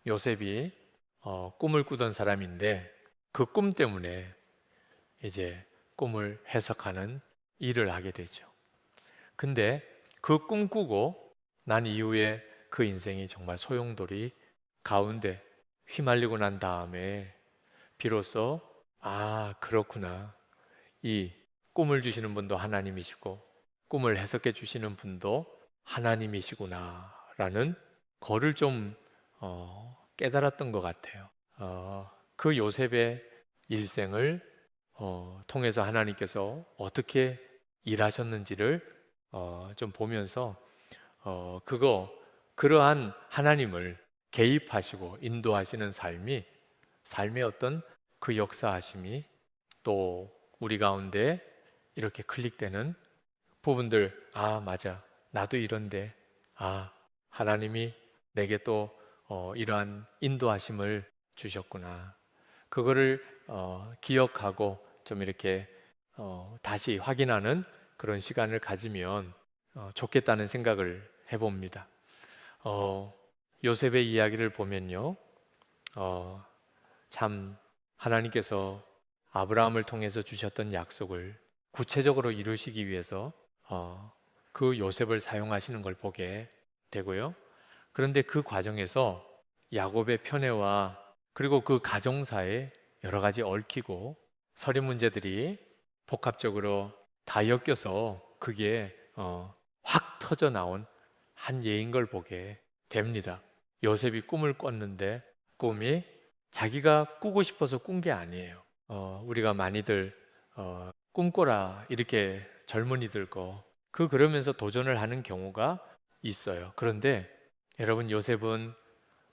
요셉이 꿈을 꾸던 사람인데 그 꿈 때문에 이제 꿈을 해석하는 일을 하게 되죠. 근데 그 꿈 꾸고 난 이후에 그 인생이 정말 소용돌이 가운데 휘말리고 난 다음에 비로소 그렇구나. 이 꿈을 주시는 분도 하나님이시고 꿈을 해석해 주시는 분도 하나님이시구나라는 거를 좀 깨달았던 것 같아요. 그 요셉의 일생을 통해서 하나님께서 어떻게 일하셨는지를 좀 보면서 그러한 하나님을 개입하시고 인도하시는 삶의 어떤 그 역사하심이 또 우리 가운데 이렇게 클릭되는 부분들, 맞아. 나도 이런데, 하나님이 내게 또 이러한 인도하심을 주셨구나. 그거를 기억하고 좀 이렇게 다시 확인하는 그런 시간을 가지면 좋겠다는 생각을 해봅니다. 어, 요셉의 이야기를 보면요, 어, 참 하나님께서 아브라함을 통해서 주셨던 약속을 구체적으로 이루시기 위해서 그 요셉을 사용하시는 걸 보게 되고요. 그런데 그 과정에서 야곱의 편애와 그리고 그 가정사에 여러 가지 얽히고 서리 문제들이 복합적으로 다 엮여서 그게 확 터져 나온 한 예인 걸 보게 됩니다. 요셉이 꿈을 꿨는데 꿈이 자기가 꾸고 싶어서 꾼 게 아니에요. 우리가 많이들 꿈꿔라 이렇게 젊은이들 그러면서 도전을 하는 경우가 있어요. 그런데 여러분 요셉은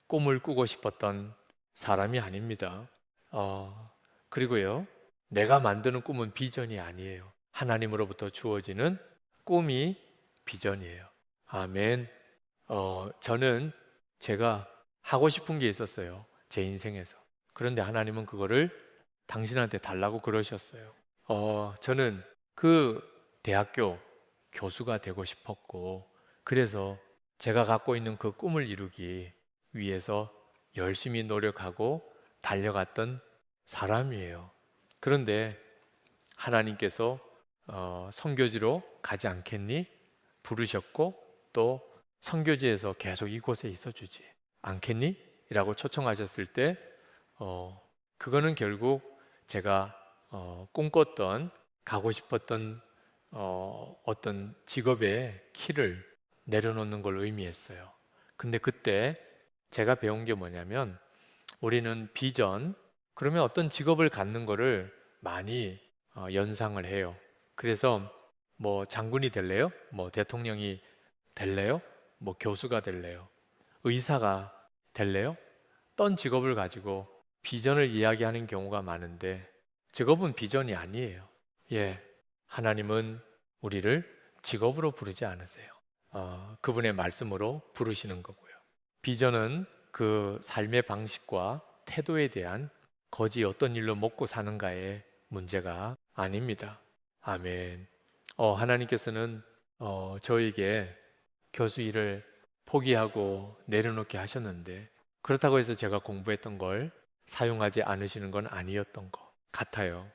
꿈을 꾸고 싶었던 사람이 아닙니다. 그리고요, 내가 만드는 꿈은 비전이 아니에요. 하나님으로부터 주어지는 꿈이 비전이에요. 아멘. 저는 제가 하고 싶은 게 있었어요. 제 인생에서. 그런데 하나님은 그거를 당신한테 달라고 그러셨어요. 저는 그 대학교 교수가 되고 싶었고, 그래서 제가 갖고 있는 그 꿈을 이루기 위해서 열심히 노력하고 달려갔던 사람이에요. 그런데 하나님께서 선교지로 가지 않겠니? 부르셨고 또 선교지에서 계속 이곳에 있어주지 않겠니? 이라고 초청하셨을 때 그거는 결국 제가 꿈꿨던 가고 싶었던 어떤 직업의 키를 내려놓는 걸 의미했어요. 근데 그때 제가 배운 게 뭐냐면 우리는 비전, 그러면 어떤 직업을 갖는 거를 많이 연상을 해요. 그래서 뭐 장군이 될래요? 뭐 대통령이 될래요? 뭐 교수가 될래요? 의사가 될래요? 어떤 직업을 가지고 비전을 이야기하는 경우가 많은데 직업은 비전이 아니에요. 예, 하나님은 우리를 직업으로 부르지 않으세요. 그분의 말씀으로 부르시는 거고요. 비전은 그 삶의 방식과 태도에 대한 거지 어떤 일로 먹고 사는가의 문제가 아닙니다. 아멘. 하나님께서는 저에게 교수 일을 포기하고 내려놓게 하셨는데 그렇다고 해서 제가 공부했던 걸 사용하지 않으시는 건 아니었던 것 같아요.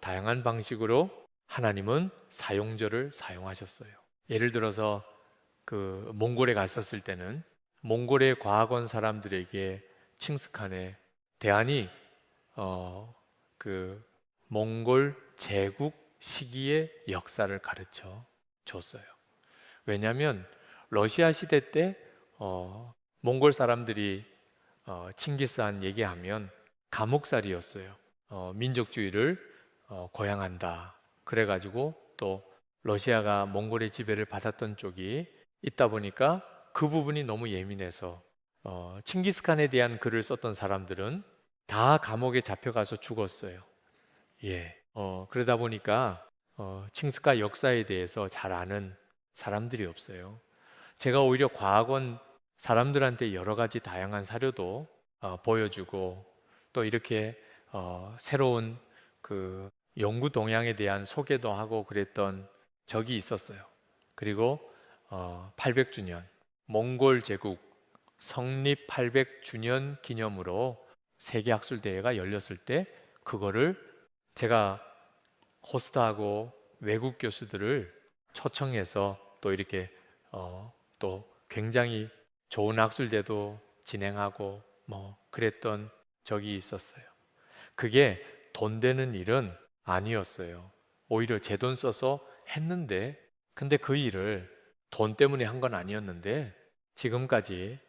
다양한 방식으로 하나님은 사용저를 사용하셨어요. 예를 들어서 그 몽골에 갔었을 때는 몽골의 과학원 사람들에게 칭스칸의 대안이 그 몽골 제국 시기의 역사를 가르쳐 줬어요. 왜냐하면 러시아 시대 때 몽골 사람들이 칭기스한 얘기하면 감옥살이였어요. 민족주의를 고양한다. 그래가지고 또 러시아가 몽골의 지배를 받았던 쪽이 있다 보니까 그 부분이 너무 예민해서 칭기스칸에 대한 글을 썼던 사람들은 다 감옥에 잡혀가서 죽었어요. 예. 그러다 보니까 칭스카 역사에 대해서 잘 아는 사람들이 없어요. 제가 오히려 과학원 사람들한테 여러 가지 다양한 사료도 보여주고 또 이렇게 새로운 그 연구 동향에 대한 소개도 하고 그랬던 적이 있었어요. 그리고 800주년 몽골 제국 성립 800주년 기념으로 세계학술대회가 열렸을 때 그거를 제가 호스트하고 외국 교수들을 초청해서 또 이렇게 또 굉장히 좋은 학술대도 진행하고 뭐 그랬던 적이 있었어요. 그게 돈 되는 일은 아니었어요. 오히려 제 돈 써서 했는데, 근데 그 일을 돈 때문에 한 건 아니었는데 지금까지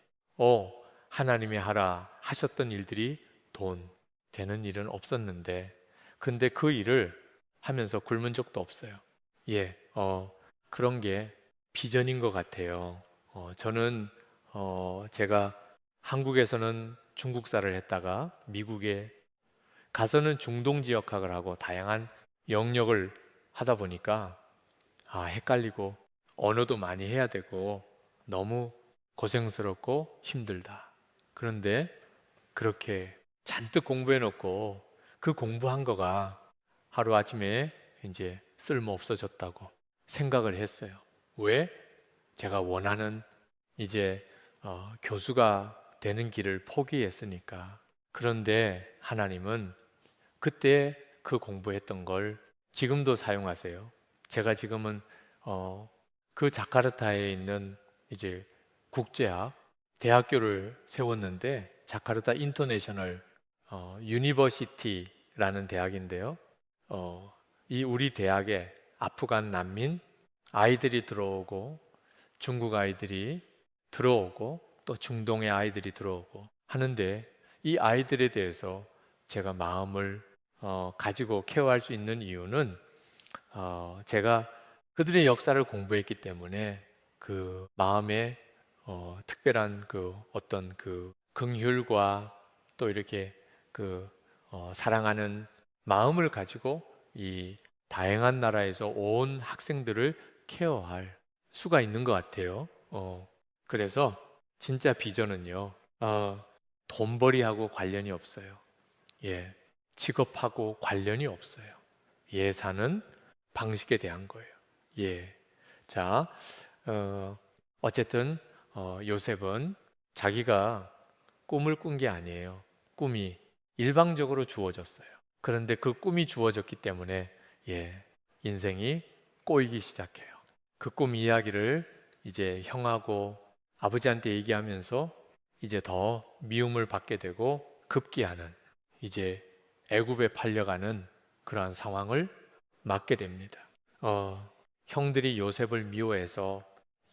하나님이 하라 하셨던 일들이 돈 되는 일은 없었는데, 근데 그 일을 하면서 굶은 적도 없어요. 예, 그런 게 비전인 것 같아요. 저는 제가 한국에서는 중국사를 했다가 미국에 가서는 중동 지역학을 하고 다양한 영역을 하다 보니까 헷갈리고 언어도 많이 해야 되고 너무 고생스럽고 힘들다. 그런데 그렇게 잔뜩 공부해 놓고 그 공부한 거가 하루아침에 이제 쓸모 없어졌다고 생각을 했어요. 왜? 제가 원하는 이제 교수가 되는 길을 포기했으니까. 그런데 하나님은 그때 그 공부했던 걸 지금도 사용하세요. 제가 지금은 그 자카르타에 있는 이제 국제학 대학교를 세웠는데, 자카르타 인터내셔널 유니버시티라는 대학인데요. 이 우리 대학에 아프간 난민 아이들이 들어오고 중국 아이들이 들어오고 또 중동의 아이들이 들어오고 하는데, 이 아이들에 대해서 제가 마음을 가지고 케어할 수 있는 이유는 제가 그들의 역사를 공부했기 때문에 그 마음에 특별한 그 어떤 그 긍휼과 또 이렇게 그 사랑하는 마음을 가지고 이 다양한 나라에서 온 학생들을 케어할 수가 있는 것 같아요. 그래서 진짜 비전은요, 돈벌이하고 관련이 없어요. 예, 직업하고 관련이 없어요. 예, 사는 방식에 대한 거예요. 예, 자, 어쨌든 요셉은 자기가 꿈을 꾼 게 아니에요. 꿈이 일방적으로 주어졌어요. 그런데 그 꿈이 주어졌기 때문에 인생이 꼬이기 시작해요. 그 꿈 이야기를 이제 형하고 아버지한테 얘기하면서 이제 더 미움을 받게 되고 급기야는 이제 애굽에 팔려가는 그러한 상황을 맞게 됩니다. 형들이 요셉을 미워해서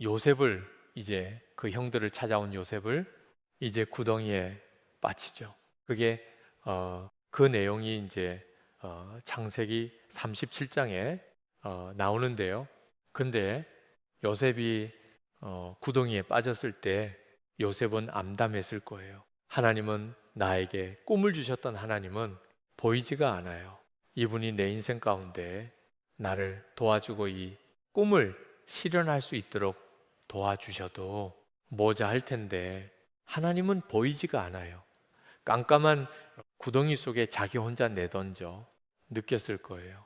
요셉을 이제 그 형들을 찾아온 요셉을 이제 구덩이에 빠지죠. 그게 그 내용이 이제 창세기 37장에 나오는데요. 근데 요셉이 구덩이에 빠졌을 때 요셉은 암담했을 거예요. 하나님은 나에게 꿈을 주셨던 하나님은 보이지가 않아요. 이분이 내 인생 가운데 나를 도와주고 이 꿈을 실현할 수 있도록 도와주셔도 모자할 텐데 하나님은 보이지가 않아요. 깜깜한 구덩이 속에 자기 혼자 내던져 느꼈을 거예요.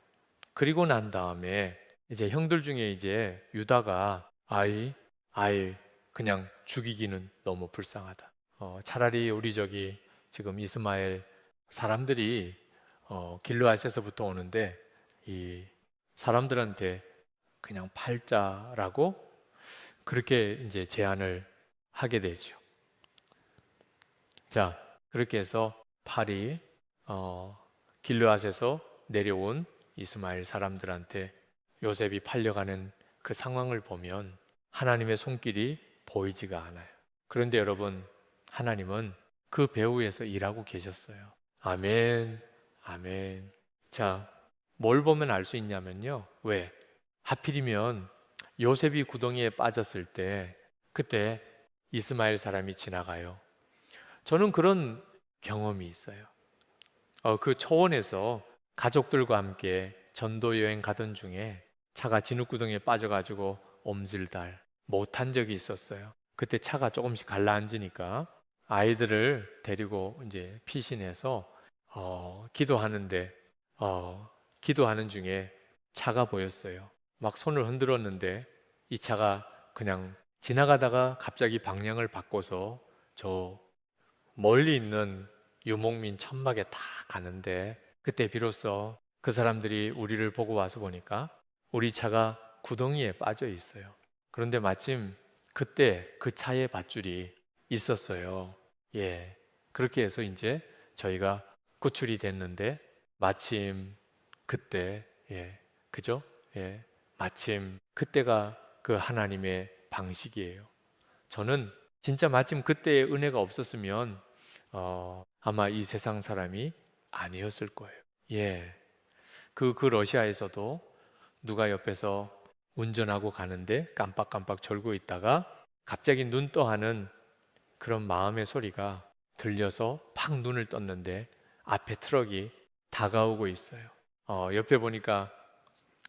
그리고 난 다음에 이제 형들 중에 이제 유다가 아이 그냥 죽이기는 너무 불쌍하다. 차라리 우리 저기 지금 이스마엘 사람들이 길르앗에서부터 오는데 이 사람들한테 그냥 팔자라고 그렇게 이제 제안을 하게 되죠. 자, 그렇게 해서 팔이 길르앗에서 내려온 이스마엘 사람들한테 요셉이 팔려가는 그 상황을 보면 하나님의 손길이 보이지가 않아요. 그런데 여러분, 하나님은 그 배후에서 일하고 계셨어요. 아멘, 아멘. 자, 뭘 보면 알 수 있냐면요. 왜? 하필이면 요셉이 구덩이에 빠졌을 때 그때 이스마엘 사람이 지나가요. 저는 그런 경험이 있어요. 그 초원에서 가족들과 함께 전도 여행 가던 중에 차가 진흙구덩이에 빠져가지고 옴질달 못한 적이 있었어요. 그때 차가 조금씩 가라앉으니까 아이들을 데리고 이제 피신해서 기도하는데 기도하는 중에 차가 보였어요. 막 손을 흔들었는데 이 차가 그냥 지나가다가 갑자기 방향을 바꿔서 저 멀리 있는 유목민 천막에 다 가는데, 그때 비로소 그 사람들이 우리를 보고 와서 보니까 우리 차가 구덩이에 빠져 있어요. 그런데 마침 그때 그 차에 밧줄이 있었어요. 예. 그렇게 해서 이제 저희가 구출이 됐는데, 마침 그때, 예. 그죠? 예. 마침 그때가 그 하나님의 방식이에요. 저는 진짜 마침 그때의 은혜가 없었으면 아마 이 세상 사람이 아니었을 거예요. 예. 그 러시아에서도 누가 옆에서 운전하고 가는데 깜빡깜빡 졸고 있다가 갑자기 눈 떠하는 그런 마음의 소리가 들려서 팍 눈을 떴는데 앞에 트럭이 다가오고 있어요. 옆에 보니까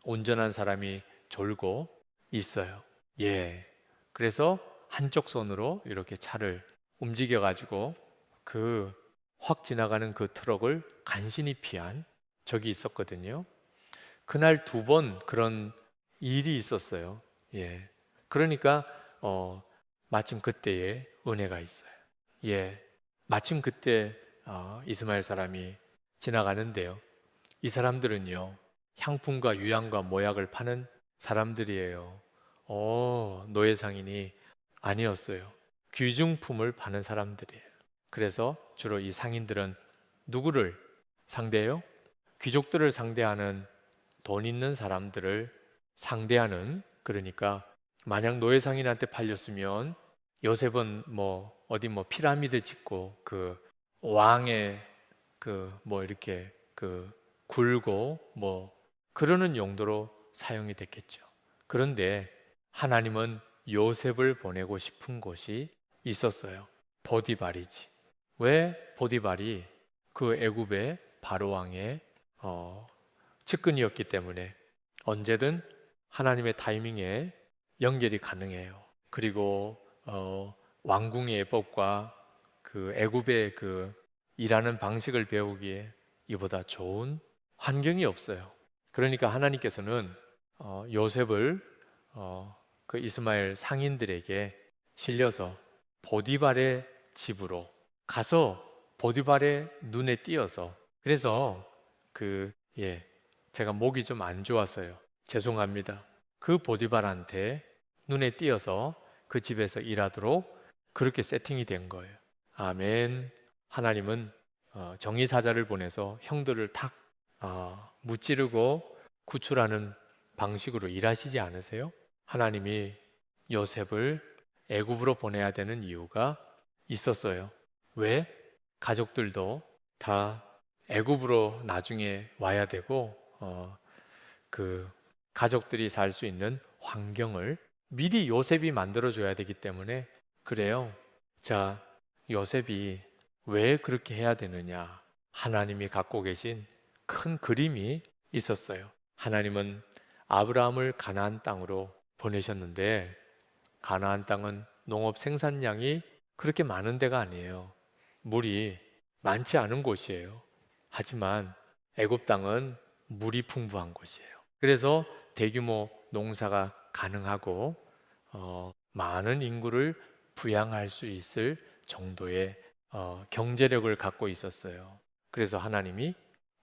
운전한 사람이 졸고 있어요. 예. 그래서 한쪽 손으로 이렇게 차를 움직여 가지고 그 확 지나가는 그 트럭을 간신히 피한 적이 있었거든요. 그날 2번 그런 일이 있었어요. 예. 그러니까 마침 그때에 은혜가 있어요. 예. 마침 그때 이스마엘 사람이 지나가는데요. 이 사람들은요, 향품과 유향과 모약을 파는 사람들이에요. 노예 상인이 아니었어요. 귀중품을 파는 사람들이에요. 그래서 주로 이 상인들은 누구를 상대해요? 귀족들을 상대하는, 돈 있는 사람들을 상대하는, 그러니까 만약 노예 상인한테 팔렸으면 요셉은 어디 피라미드 짓고 그 왕의 이렇게 굴고 그러는 용도로 사용이 됐겠죠. 그런데 하나님은 요셉을 보내고 싶은 곳이 있었어요. 보디발이지. 왜 보디발이 그 애굽의 바로 왕의 측근이었기 때문에 언제든 하나님의 타이밍에 연결이 가능해요. 그리고 왕궁의 예법과 그 애굽의 그 일하는 방식을 배우기에 이보다 좋은 환경이 없어요. 그러니까 하나님께서는 요셉을 그 이스마엘 상인들에게 실려서 보디발의 집으로 가서 보디발의 눈에 띄어서, 그래서 제가 목이 좀 안 좋아서요. 죄송합니다. 그 보디발한테 눈에 띄어서 그 집에서 일하도록 그렇게 세팅이 된 거예요. 아멘. 하나님은 정의사자를 보내서 형들을 탁 무찌르고 구출하는 방식으로 일하시지 않으세요? 하나님이 요셉을 애굽으로 보내야 되는 이유가 있었어요. 왜? 가족들도 다 애굽으로 나중에 와야 되고 그 가족들이 살 수 있는 환경을 미리 요셉이 만들어줘야 되기 때문에 그래요. 자, 요셉이 왜 그렇게 해야 되느냐? 하나님이 갖고 계신 큰 그림이 있었어요. 하나님은 아브라함을 가나안 땅으로 보내셨는데, 가나안 땅은 농업 생산량이 그렇게 많은 데가 아니에요. 물이 많지 않은 곳이에요. 하지만 애굽 땅은 물이 풍부한 곳이에요. 그래서 대규모 농사가 가능하고 많은 인구를 부양할 수 있을 정도의 경제력을 갖고 있었어요. 그래서 하나님이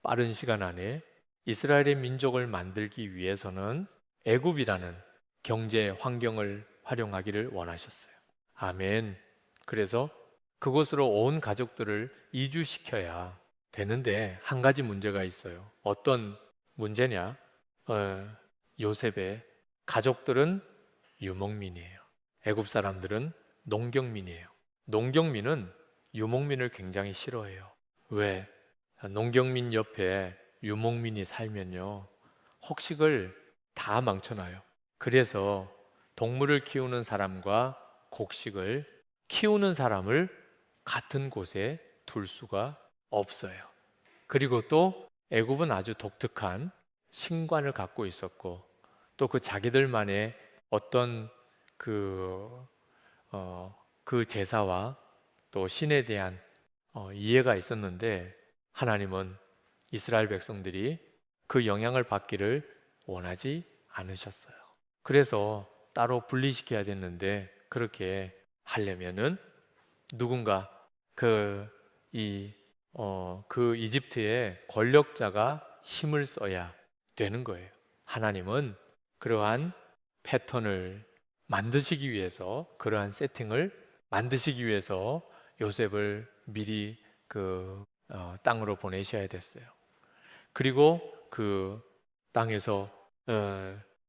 빠른 시간 안에 이스라엘의 민족을 만들기 위해서는 애굽이라는 경제 환경을 활용하기를 원하셨어요. 아멘. 그래서 그곳으로 온 가족들을 이주시켜야 되는데 한 가지 문제가 있어요. 어떤 문제냐? 요셉의 가족들은 유목민이에요. 애굽 사람들은 농경민이에요. 농경민은 유목민을 굉장히 싫어해요. 왜? 농경민 옆에 유목민이 살면요, 곡식을 다 망쳐놔요. 그래서 동물을 키우는 사람과 곡식을 키우는 사람을 같은 곳에 둘 수가 없어요. 그리고 또 애굽은 아주 독특한 신관을 갖고 있었고, 또 그 자기들만의 어떤 그 제사와 또 신에 대한 이해가 있었는데, 하나님은 이스라엘 백성들이 그 영향을 받기를 원하지 않으셨어요. 그래서 따로 분리시켜야 됐는데, 그렇게 하려면은 누군가 그 그 이집트의 권력자가 힘을 써야 되는 거예요. 하나님은 그러한 패턴을 만드시기 위해서, 그러한 세팅을 만드시기 위해서 요셉을 미리 땅으로 보내셔야 됐어요. 그리고 그 땅에서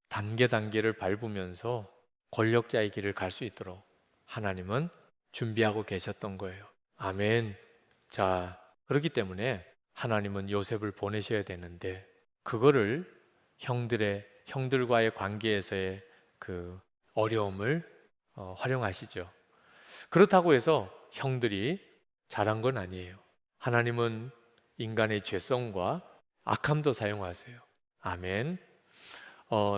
단계 단계를 밟으면서 권력자의 길을 갈 수 있도록 하나님은 준비하고 계셨던 거예요. 아멘. 자, 그렇기 때문에 하나님은 요셉을 보내셔야 되는데 그거를 형들과의 관계에서의 그 어려움을 활용하시죠. 그렇다고 해서 형들이 잘한 건 아니에요. 하나님은 인간의 죄성과 악함도 사용하세요. 아멘.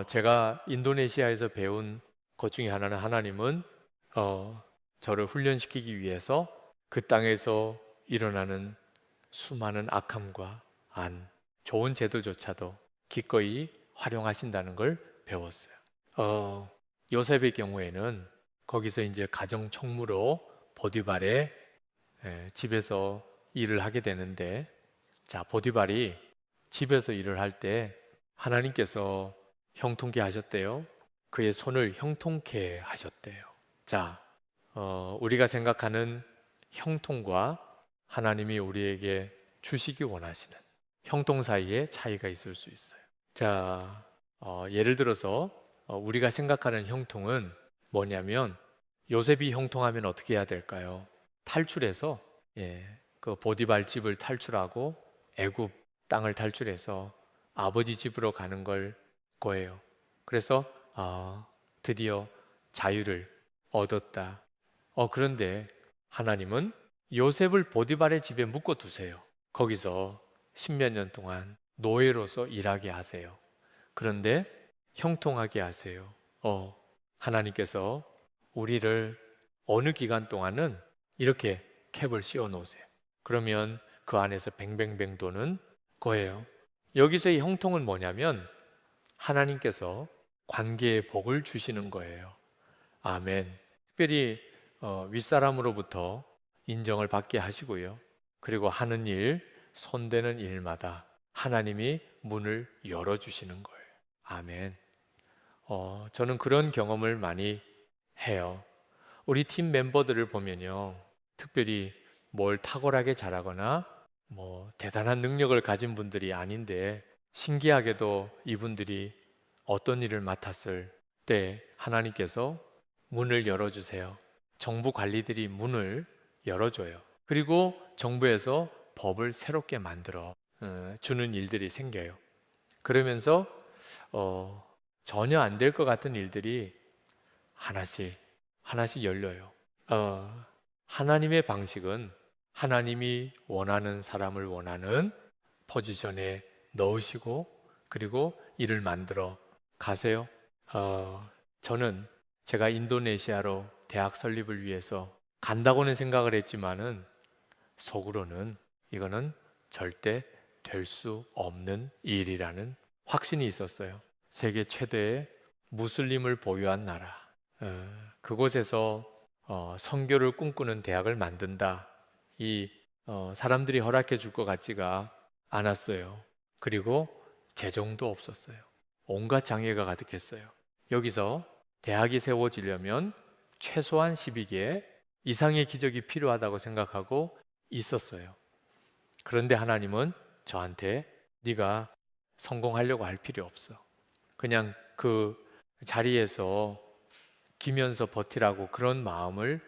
제가 인도네시아에서 배운 것 중에 하나는 하나님은 저를 훈련시키기 위해서 그 땅에서 일어나는 수많은 악함과 좋은 제도조차도 기꺼이 활용하신다는 걸 배웠어요. 요셉의 경우에는 거기서 이제 가정 총무로 보디발의 집에서 일을 하게 되는데, 자, 보디발이 집에서 일을 할 때 하나님께서 형통케 하셨대요. 그의 손을 형통케 하셨대요. 자, 우리가 생각하는 형통과 하나님이 우리에게 주시기 원하시는 형통 사이에 차이가 있을 수 있어요. 자, 예를 들어서 우리가 생각하는 형통은 뭐냐면, 요셉이 형통하면 어떻게 해야 될까요? 탈출해서 그 보디발 집을 탈출하고 애굽 땅을 탈출해서 아버지 집으로 가는 거예요. 그래서 드디어 자유를 얻었다. 그런데 하나님은 요셉을 보디발의 집에 묶어 두세요. 거기서 십몇 년 동안 노예로서 일하게 하세요. 그런데 형통하게 하세요. 하나님께서 우리를 어느 기간 동안은 이렇게 캡을 씌워 놓으세요. 그러면 그 안에서 뱅뱅뱅 도는 거예요. 여기서의 형통은 뭐냐면 하나님께서 관계의 복을 주시는 거예요. 아멘. 특별히 윗사람으로부터 인정을 받게 하시고요. 그리고 하는 일, 손대는 일마다 하나님이 문을 열어주시는 거예요. 아멘. 저는 그런 경험을 많이 해요. 우리 팀 멤버들을 보면요. 특별히 뭘 탁월하게 잘하거나 뭐 대단한 능력을 가진 분들이 아닌데 신기하게도 이분들이 어떤 일을 맡았을 때 하나님께서 문을 열어주세요. 정부 관리들이 문을 열어줘요. 그리고 정부에서 법을 새롭게 만들어 주는 일들이 생겨요. 그러면서 전혀 안 될 것 같은 일들이 하나씩 열려요. 하나님의 방식은 하나님이 원하는 사람을 원하는 포지션에 넣으시고 그리고 일을 만들어 가세요. 저는 제가 인도네시아로 대학 설립을 위해서 간다고는 생각을 했지만은 속으로는 이거는 절대 될 수 없는 일이라는 확신이 있었어요. 세계 최대의 무슬림을 보유한 나라, 그곳에서 선교를 꿈꾸는 대학을 만든다. 사람들이 허락해 줄 것 같지가 않았어요. 그리고 재정도 없었어요. 온갖 장애가 가득했어요. 여기서 대학이 세워지려면 최소한 12개 이상의 기적이 필요하다고 생각하고 있었어요. 그런데 하나님은 저한테 네가 성공하려고 할 필요 없어. 그냥 그 자리에서 기면서 버티라고 그런 마음을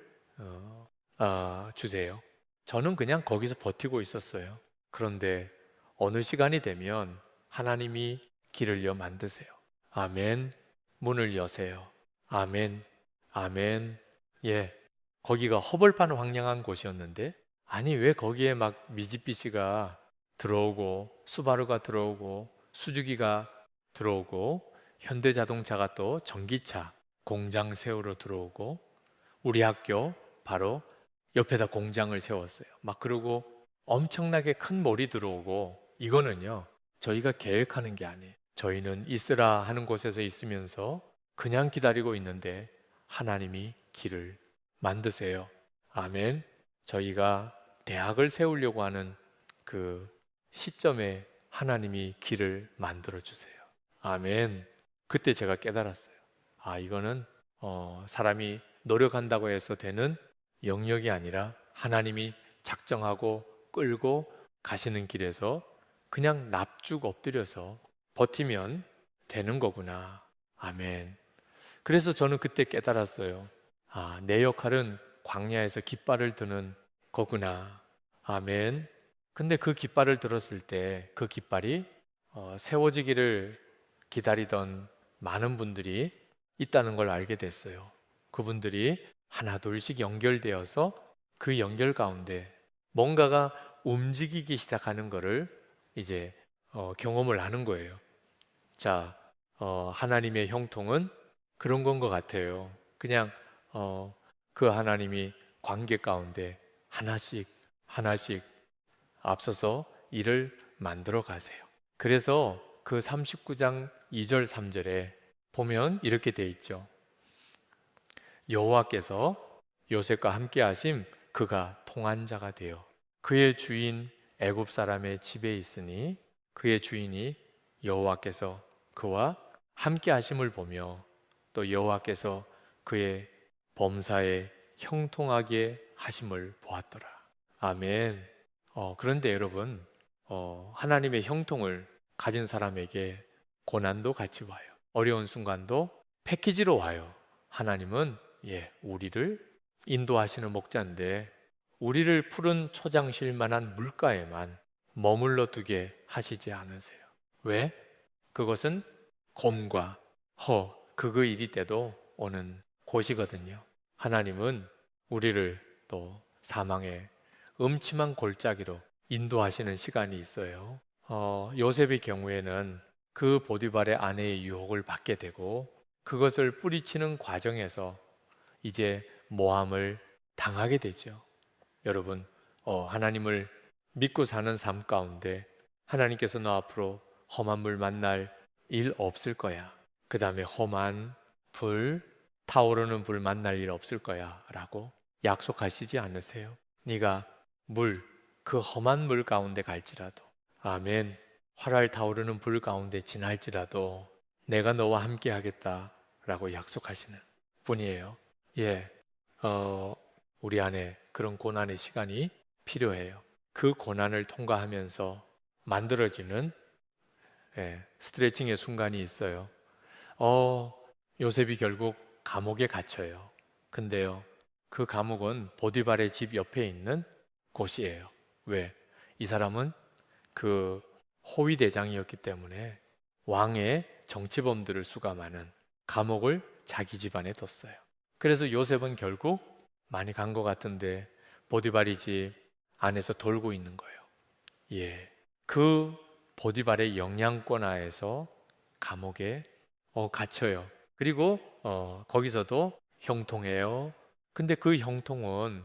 주세요. 저는 그냥 거기서 버티고 있었어요. 그런데 어느 시간이 되면 하나님이 길을 만드세요. 아멘. 문을 여세요. 아멘. 아멘. 예. 거기가 허벌판 황량한 곳이었는데 아니 왜 거기에 막 미쓰비시가 들어오고 수바루가 들어오고 수주기가 들어오고 현대자동차가 또 전기차 공장 세우러 들어오고 우리 학교 바로 옆에다 공장을 세웠어요. 막 그러고 엄청나게 큰 몰이 들어오고 이거는요 저희가 계획하는 게 아니에요. 저희는 있으라 하는 곳에서 있으면서 그냥 기다리고 있는데 하나님이 길을 만드세요. 아멘. 저희가 대학을 세우려고 하는 그 시점에 하나님이 길을 만들어 주세요. 아멘. 그때 제가 깨달았어요. 아, 이거는 사람이 노력한다고 해서 되는 영역이 아니라 하나님이 작정하고 끌고 가시는 길에서 그냥 납죽 엎드려서 버티면 되는 거구나. 아멘. 그래서 저는 그때 깨달았어요. 아, 내 역할은 광야에서 깃발을 드는 거구나. 아멘. 근데 그 깃발을 들었을 때 그 깃발이 세워지기를 기다리던 많은 분들이 있다는 걸 알게 됐어요. 그분들이 하나 둘씩 연결되어서 그 연결 가운데 뭔가가 움직이기 시작하는 거를 이제 경험을 하는 거예요. 자, 하나님의 형통은 그런 건 것 같아요. 그냥 그 하나님이 관계 가운데 하나씩 하나씩 앞서서 일을 만들어 가세요. 그래서 그 39장 2절 3절에 보면 이렇게 돼 있죠. 여호와께서 요셉과 함께 하심 그가 통한 자가 되어 그의 주인 애굽 사람의 집에 있으니 그의 주인이 여호와께서 그와 함께 하심을 보며 또 여호와께서 그의 범사에 형통하게 하심을 보았더라. 아멘. 그런데 여러분, 하나님의 형통을 가진 사람에게 고난도 같이 와요. 어려운 순간도 패키지로 와요. 하나님은 우리를 인도하시는 목자인데 우리를 푸른 초장실 만한 물가에만 머물러 두게 하시지 않으세요. 왜? 그것은 곰과 그 일이 때도 오는 곳이거든요. 하나님은 우리를 또 사망의 음침한 골짜기로 인도하시는 시간이 있어요. 요셉의 경우에는 그 보디발의 아내의 유혹을 받게 되고 그것을 뿌리치는 과정에서 이제 모함을 당하게 되죠. 여러분, 하나님을 믿고 사는 삶 가운데 하나님께서 너 앞으로 험한 물 만날 일 없을 거야. 그 다음에 험한 불, 타오르는 불 만날 일 없을 거야 라고 약속하시지 않으세요? 네가 그 험한 물 가운데 갈지라도 아멘, 활활 타오르는 불 가운데 지날지라도 내가 너와 함께 하겠다 라고 약속하시는 분이에요. 우리 안에 그런 고난의 시간이 필요해요. 그 고난을 통과하면서 만들어지는 스트레칭의 순간이 있어요. 요셉이 결국 감옥에 갇혀요. 근데요, 그 감옥은 보디발의 집 옆에 있는 곳이에요. 왜? 이 사람은 그 호위 대장이었기 때문에 왕의 정치범들을 수감하는 감옥을 자기 집안에 뒀어요. 그래서 요셉은 결국 많이 간 것 같은데 보디발의 집 안에서 돌고 있는 거예요. 그 보디발의 영향권 하에서 감옥에 갇혀요. 그리고 거기서도 형통해요. 근데 그 형통은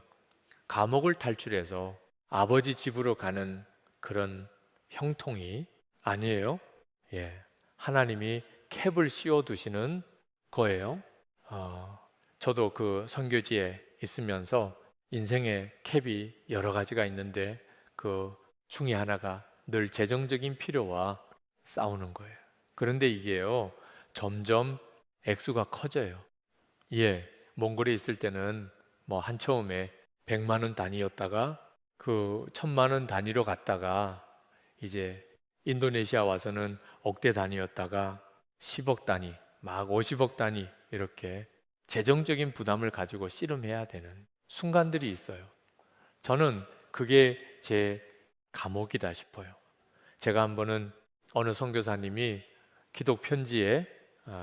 감옥을 탈출해서 아버지 집으로 가는 그런 형통이 아니에요. 하나님이 캡을 씌워 두시는 거예요. 저도 그 선교지에 있으면서 인생의 캡이 여러 가지가 있는데 그 중에 하나가 늘 재정적인 필요와 싸우는 거예요. 그런데 이게요, 점점 액수가 커져요. 몽골에 있을 때는 뭐 한 처음에 100만 원 단위였다가 그 1000만 원 단위로 갔다가 이제 인도네시아 와서는 억대 단위였다가 10억 단위, 막 50억 단위 이렇게 재정적인 부담을 가지고 씨름해야 되는 순간들이 있어요. 저는 그게 제 감옥이다 싶어요. 제가 한 번은 어느 선교사님이 기독 편지에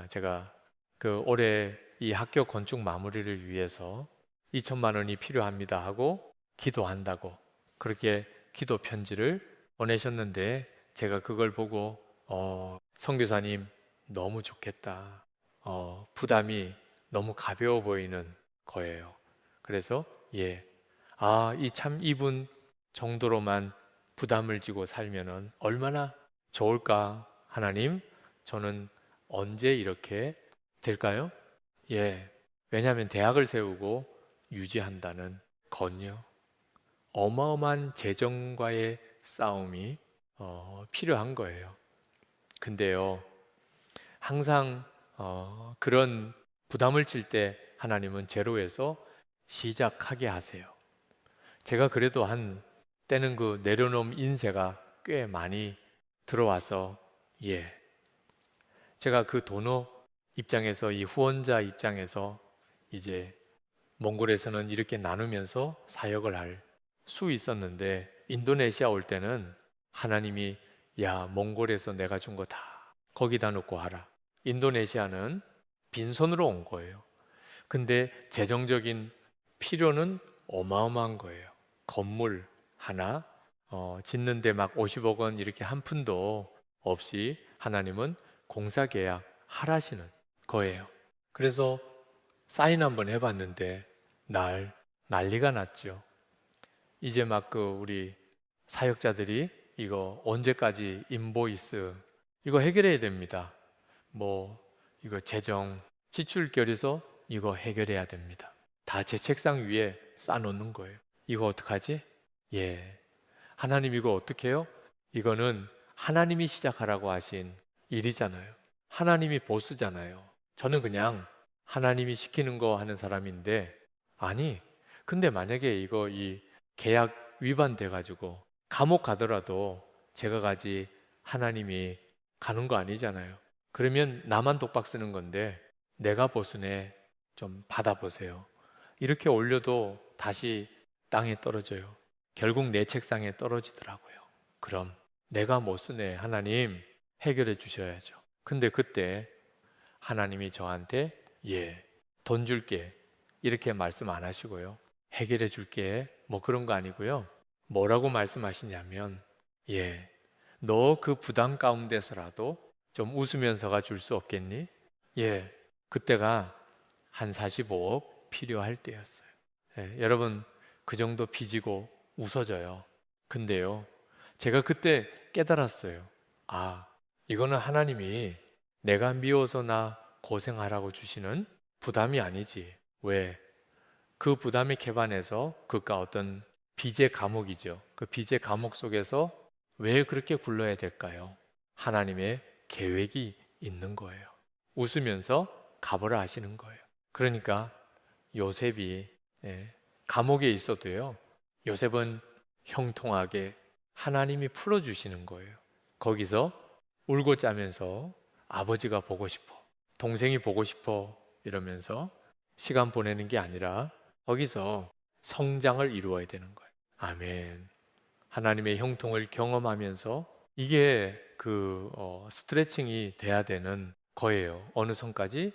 제가 그 올해 이 학교 건축 마무리를 위해서 2천만 원이 필요합니다 하고 기도한다고 그렇게 기도 편지를 보내셨는데 제가 그걸 보고 선교사님 너무 좋겠다. 부담이 너무 가벼워 보이는 거예요. 그래서 이분 정도로만 부담을 지고 살면은 얼마나 좋을까. 하나님, 저는 언제 이렇게 될까요? 왜냐하면 대학을 세우고 유지한다는 건요. 어마어마한 재정과의 싸움이 필요한 거예요. 근데요, 항상 그런 부담을 칠 때 하나님은 제로에서 시작하게 하세요. 제가 그래도 한 때는 그 내려놓은 인세가 꽤 많이 들어와서, 예, 제가 그 도너 입장에서, 이 후원자 입장에서 이제 몽골에서는 이렇게 나누면서 사역을 할 수 있었는데, 인도네시아 올 때는 하나님이 야, 몽골에서 내가 준 거 다 거기다 놓고 하라. 인도네시아는 빈손으로 온 거예요. 근데 재정적인 필요는 어마어마한 거예요. 건물 하나 짓는데 막 50억 원 이렇게 한 푼도 없이 하나님은 공사 계약 하라시는 거예요. 그래서 사인 한번 해봤는데 난리가 났죠. 이제 막 그 우리 사역자들이 이거 언제까지 인보이스 이거 해결해야 됩니다. 뭐 이거 재정 지출 결의서 이거 해결해야 됩니다. 다 제 책상 위에 쌓아놓는 거예요. 이거 어떡하지? 예. 하나님 이거 어떻게 해요? 이거는 하나님이 시작하라고 하신 일이잖아요. 하나님이 보스잖아요. 저는 그냥 하나님이 시키는 거 하는 사람인데, 아니, 근데 만약에 이거 이 계약 위반돼 가지고 감옥 가더라도 제가 가지 하나님이 가는 거 아니잖아요. 그러면 나만 독박 쓰는 건데 내가 보스네 좀 받아보세요. 이렇게 올려도 다시 땅에 떨어져요. 결국 내 책상에 떨어지더라고요. 그럼 내가 못 쓰네. 하나님 해결해 주셔야죠. 근데 그때 하나님이 저한테 예, 돈 줄게. 이렇게 말씀 안 하시고요. 해결해 줄게. 뭐 그런 거 아니고요. 뭐라고 말씀하시냐면 예, 너 그 부담 가운데서라도 좀 웃으면서가 줄 수 없겠니? 예, 그때가 한 45억 필요할 때였어요. 예, 여러분 그 정도 빚지고 웃어져요. 근데요, 제가 그때 깨달았어요. 아, 이거는 하나님이 내가 미워서 나 고생하라고 주시는 부담이 아니지. 왜? 그 부담의 캡안에서 그가 어떤 빚의 감옥이죠. 그 빚의 감옥 속에서 왜 그렇게 굴러야 될까요? 하나님의 계획이 있는 거예요. 웃으면서 갚으라 하시는 거예요. 그러니까 요셉이 예, 감옥에 있어도요. 요셉은 형통하게 하나님이 풀어주시는 거예요. 거기서 울고 짜면서 아버지가 보고 싶어, 동생이 보고 싶어 이러면서 시간 보내는 게 아니라 거기서 성장을 이루어야 되는 거예요. 아멘. 하나님의 형통을 경험하면서 이게 그 스트레칭이 돼야 되는 거예요. 어느 선까지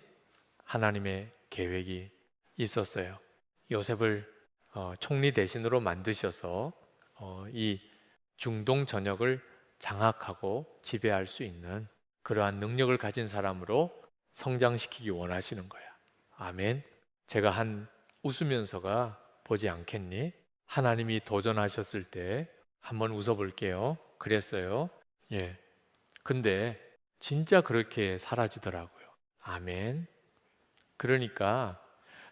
하나님의 계획이 있었어요. 요셉을 총리 대신으로 만드셔서 이 중동 전역을 장악하고 지배할 수 있는 그러한 능력을 가진 사람으로 성장시키기 원하시는 거야. 아멘. 제가 한 웃으면서가 보지 않겠니? 하나님이 도전하셨을 때 한번 웃어볼게요. 그랬어요. 예. 근데 진짜 그렇게 사라지더라고요. 아멘. 그러니까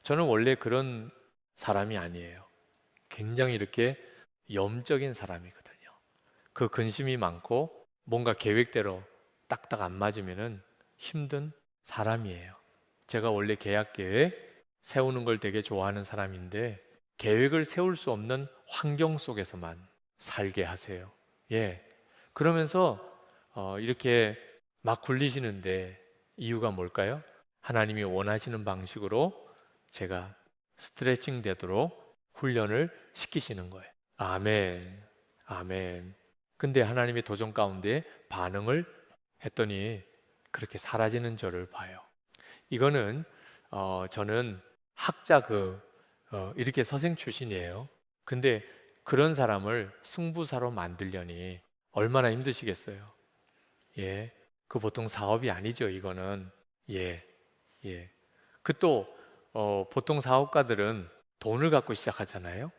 저는 원래 그런 사람이 아니에요. 굉장히 이렇게 염적인 사람이거든요. 그 근심이 많고 뭔가 계획대로 딱딱 안 맞으면은 힘든 사람이에요. 제가 원래 계약 계획 세우는 걸 되게 좋아하는 사람인데 계획을 세울 수 없는 환경 속에서만 살게 하세요. 예. 그러면서 이렇게 막 굴리시는데 이유가 뭘까요? 하나님이 원하시는 방식으로 제가 스트레칭 되도록 훈련을 시키시는 거예요. 아멘. 아멘. 근데 하나님의 도전 가운데 반응을 했더니 그렇게 사라지는 저를 봐요. 이거는 저는 학자 이렇게 서생 출신이에요. 근데 그런 사람을 승부사로 만들려니 얼마나 힘드시겠어요. 예. 그 보통 사업이 아니죠, 이거는. 예. 예. 그 또 보통 사업가들은 돈을 갖고 시작하잖아요.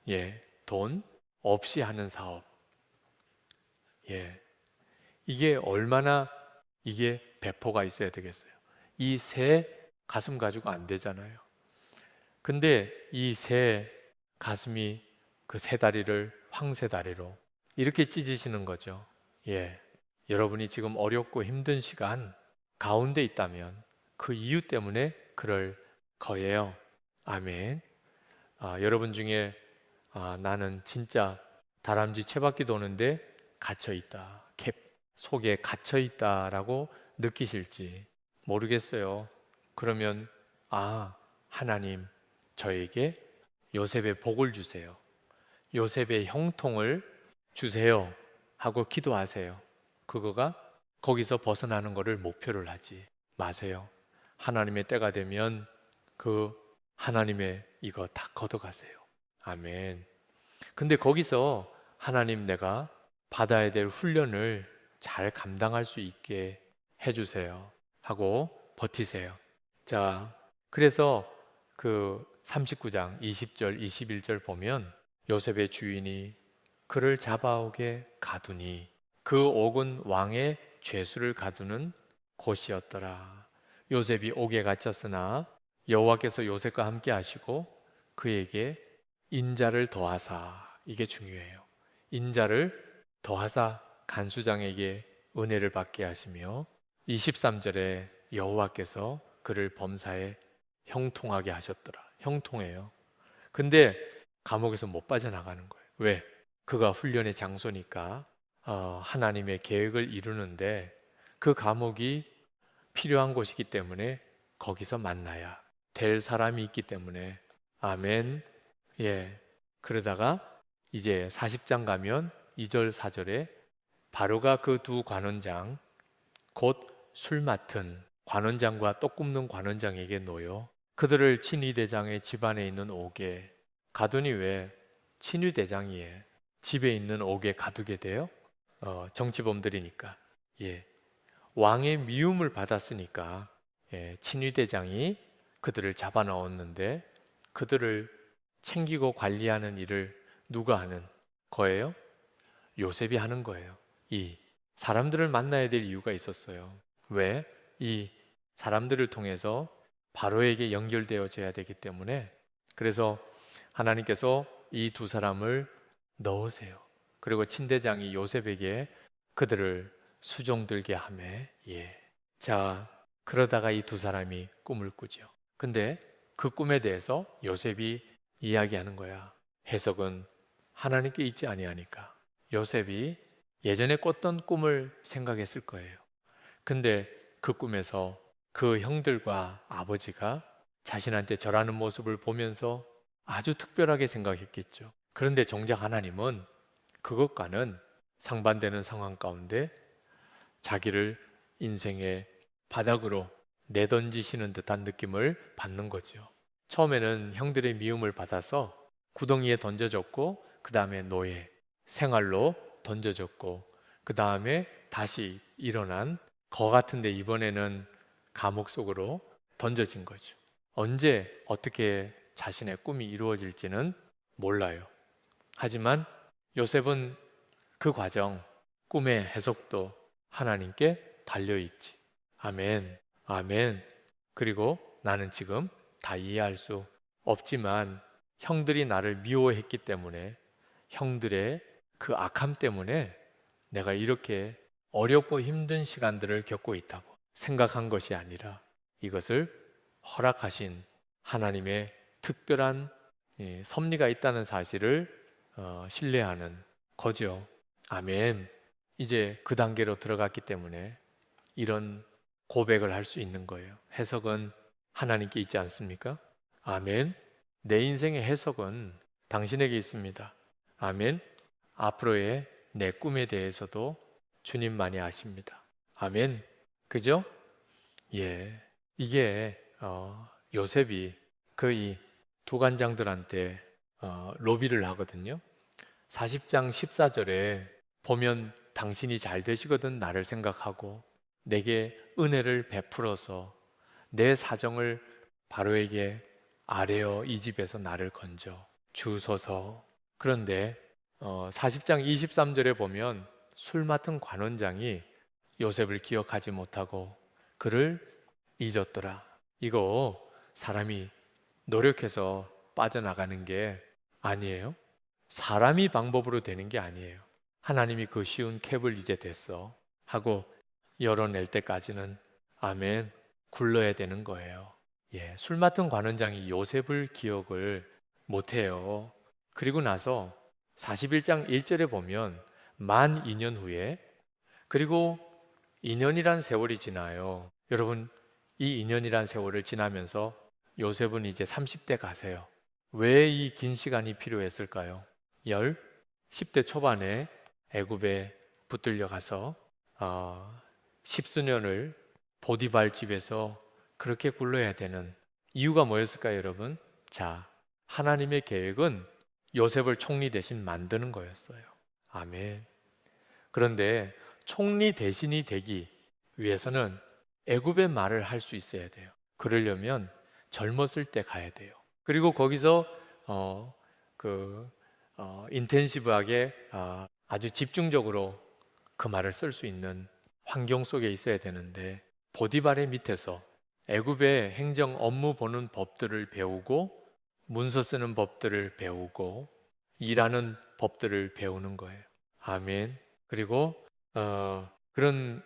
예. 돈 없이 하는 사업. 예. 이게 얼마나 이게 배포가 있어야 되겠어요. 이 새 가슴 가지고 안 되잖아요. 근데 이 새 가슴이 그 세 다리를 황새 다리로 이렇게 찢으시는 거죠. 예. 여러분이 지금 어렵고 힘든 시간 가운데 있다면 그 이유 때문에 그럴 거예요. 아멘. 여러분 중에 나는 진짜 다람쥐 채바퀴 도는데 갇혀 있다. 캡 속에 갇혀 있다라고 느끼실지 모르겠어요. 그러면 하나님 저에게 요셉의 복을 주세요. 요셉의 형통을 주세요 하고 기도하세요. 그거가 거기서 벗어나는 것을 목표를 하지 마세요. 하나님의 때가 되면 그 하나님의 이거 다 걷어가세요. 아멘. 근데 거기서 하나님 내가 받아야 될 훈련을 잘 감당할 수 있게 해주세요 하고 버티세요. 자, 그래서 그 39장 20절 21절 보면 요셉의 주인이 그를 잡아오게 가두니 그 옥은 왕의 죄수를 가두는 곳이었더라. 요셉이 옥에 갇혔으나 여호와께서 요셉과 함께 하시고 그에게 인자를 더하사, 이게 중요해요. 인자를 더하사 간수장에게 은혜를 받게 하시며 23절에 여호와께서 그를 범사에 형통하게 하셨더라. 형통해요. 근데 감옥에서 못 빠져나가는 거예요. 왜? 그가 훈련의 장소니까 하나님의 계획을 이루는데 그 감옥이 필요한 곳이기 때문에 거기서 만나야 될 사람이 있기 때문에 아멘. 예. 그러다가 이제 40장 가면 2절 4절에 바로가 그 두 관원장 곧 술 맡은 관원장과 떡 굽는 관원장에게 놓여 그들을 친위대장의 집안에 있는 옥에 가두니 왜 친위대장이에 집에 있는 옥에 가두게 돼요? 정치범들이니까. 예. 왕의 미움을 받았으니까 친위대장이 그들을 잡아 넣었는데 그들을 챙기고 관리하는 일을 누가 하는 거예요? 요셉이 하는 거예요. 이 사람들을 만나야 될 이유가 있었어요. 왜? 이 사람들을 통해서 바로에게 연결되어져야 되기 때문에. 그래서 하나님께서 이 두 사람을 넣으세요. 그리고 친대장이 요셉에게 그들을 수종들게 하매 자, 그러다가 이 두 사람이 꿈을 꾸죠. 근데 그 꿈에 대해서 요셉이 이야기하는 거야. 해석은 하나님께 있지 아니하니까. 요셉이 예전에 꿨던 꿈을 생각했을 거예요. 근데 그 꿈에서 그 형들과 아버지가 자신한테 절하는 모습을 보면서 아주 특별하게 생각했겠죠. 그런데 정작 하나님은 그것과는 상반되는 상황 가운데 자기를 인생의 바닥으로 내던지시는 듯한 느낌을 받는 거죠. 처음에는 형들의 미움을 받아서 구덩이에 던져졌고 그 다음에 노예, 생활로 던져졌고 그 다음에 다시 일어난 거 같은데 이번에는 감옥 속으로 던져진 거죠. 언제 어떻게 자신의 꿈이 이루어질지는 몰라요. 하지만 요셉은 그 과정, 꿈의 해석도 하나님께 달려있지. 아멘, 아멘. 그리고 나는 지금 다 이해할 수 없지만 형들이 나를 미워했기 때문에 형들의 그 악함 때문에 내가 이렇게 어렵고 힘든 시간들을 겪고 있다고 생각한 것이 아니라 이것을 허락하신 하나님의 특별한 섭리가 있다는 사실을 신뢰하는 거죠. 아멘. 이제 그 단계로 들어갔기 때문에 이런 고백을 할 수 있는 거예요. 해석은 하나님께 있지 않습니까? 아멘. 내 인생의 해석은 당신에게 있습니다. 아멘. 앞으로의 내 꿈에 대해서도 주님만이 아십니다. 아멘. 그죠? 예. 이게 요셉이 그 이 두 관장들한테 로비를 하거든요. 40장 14절에 보면 당신이 잘 되시거든 나를 생각하고 내게 은혜를 베풀어서 내 사정을 바로에게 아뢰어 이 집에서 나를 건져 주소서. 그런데 40장 23절에 보면 술 맡은 관원장이 요셉을 기억하지 못하고 그를 잊었더라. 이거 사람이 노력해서 빠져나가는 게 아니에요. 사람이 방법으로 되는 게 아니에요. 하나님이 그 쉬운 캡을 이제 됐어 하고 열어낼 때까지는 아멘 굴러야 되는 거예요. 예, 술 맡은 관원장이 요셉을 기억을 못해요. 그리고 나서 41장 1절에 보면 만 2년 후에 그리고 2년이란 세월이 지나요. 여러분 이 2년이란 세월을 지나면서 요셉은 이제 30대 가세요. 왜 이 긴 시간이 필요했을까요? 10대 초반에 애굽에 붙들려 가서 십수년을 보디발 집에서 그렇게 굴러야 되는 이유가 뭐였을까요, 여러분? 자, 하나님의 계획은 요셉을 총리 대신 만드는 거였어요. 아멘. 그런데 총리 대신이 되기 위해서는 애굽의 말을 할 수 있어야 돼요. 그러려면 젊었을 때 가야 돼요. 그리고 거기서 인텐시브하게 아주 집중적으로 그 말을 쓸 수 있는 환경 속에 있어야 되는데 보디발의 밑에서 애굽의 행정 업무 보는 법들을 배우고 문서 쓰는 법들을 배우고 일하는 법들을 배우는 거예요. 아멘. 그리고 그런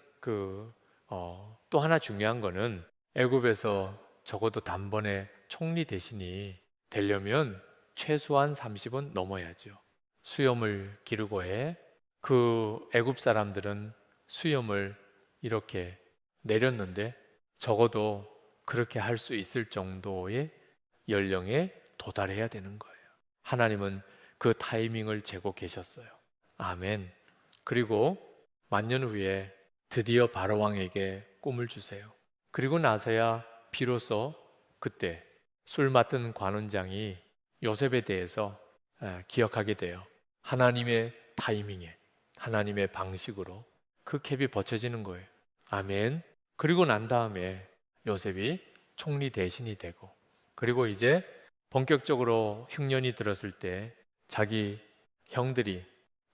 또 하나 중요한 거는 애굽에서 적어도 단번에 총리 대신이 되려면 최소한 30은 넘어야죠. 수염을 기르고 해. 그 애굽 사람들은 수염을 이렇게 내렸는데 적어도 그렇게 할 수 있을 정도의 연령에 도달해야 되는 거예요. 하나님은 그 타이밍을 재고 계셨어요. 아멘. 그리고 만년 후에 드디어 바로 왕에게 꿈을 주세요. 그리고 나서야 비로소 그때 술 맡은 관원장이 요셉에 대해서 기억하게 돼요. 하나님의 타이밍에, 하나님의 방식으로 그 캡이 벗겨지는 거예요. 아멘. 그리고 난 다음에 요셉이 총리 대신이 되고, 그리고 이제 본격적으로 흉년이 들었을 때 자기 형들이